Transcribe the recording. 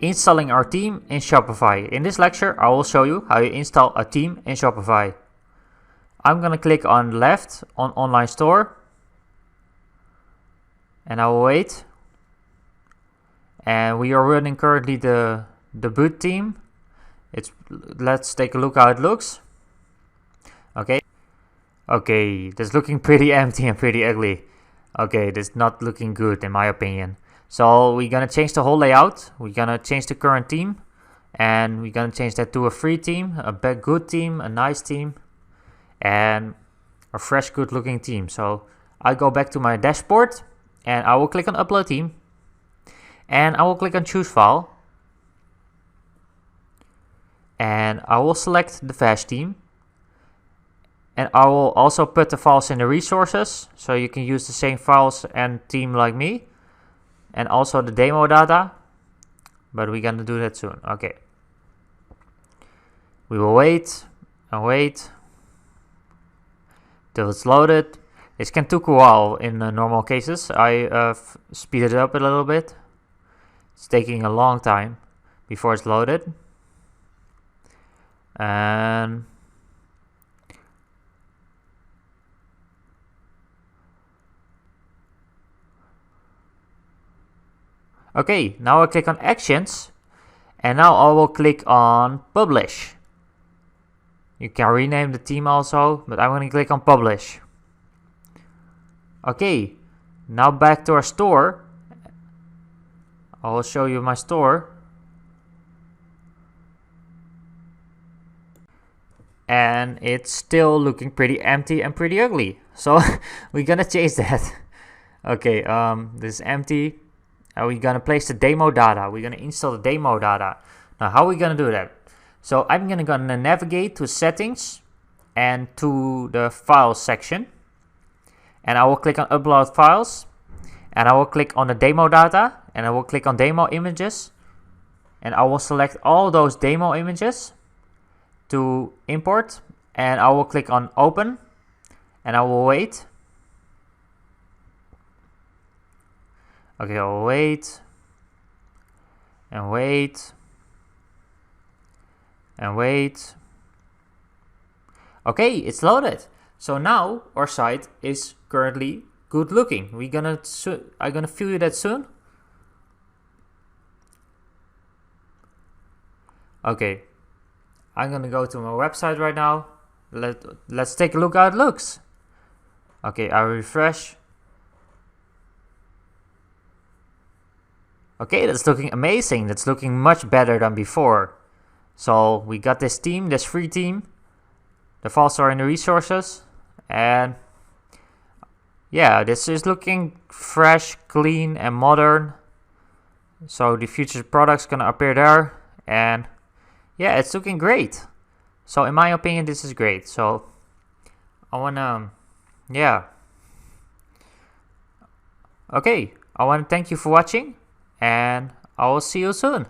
Installing our theme in Shopify. In this lecture, I will show you how you install a theme in Shopify. I'm gonna click on left on online store, and I will wait. And we are running currently the boot theme. Let's take a look how it looks. Okay, that's looking pretty empty and pretty ugly. Okay, that's not looking good in my opinion. So we're gonna change the whole layout. We're gonna change the current theme, and we're gonna change that to a free theme, a good theme, a nice theme, and a fresh, good looking theme. So I go back to my dashboard, and I will click on upload theme, and I will click on choose file, and I will select the Vash theme, and I will also put the files in the resources, so you can use the same files and theme like me, and also the demo data, but we're gonna do that soon. Okay, we will wait and wait till it's loaded. This can take a while in normal cases. I speeded it up a little bit. It's taking a long time before it's loaded. And okay, now I click on actions, and now I will click on publish. You can rename the theme also, but I'm going to click on publish. Okay, now back to our store. I will show you my store. And it's still looking pretty empty and pretty ugly. So we're gonna change that. Okay, this is empty. And we're gonna place the demo data. We're gonna install the demo data. Now, how are we gonna do that? So I'm gonna navigate to settings and to the files section. And I will click on upload files. And I will click on the demo data. And I will click on demo images. And I will select all those demo images to import. And I will click on open. And I will wait. Okay, I'll wait. And wait. And wait. Okay, it's loaded. So now our site is currently good looking. I'm gonna show you that soon. Okay, I'm gonna go to my website right now. Let's take a look how it looks. Okay, I refresh. Okay, that's looking amazing. That's looking much better than before. So we got this theme, this free theme. The files are in the resources. And yeah, this is looking fresh, clean, and modern. So the future product's gonna appear there. And yeah, it's looking great. So in my opinion, this is great. So I wanna, yeah. Okay, I wanna thank you for watching, and I will see you soon.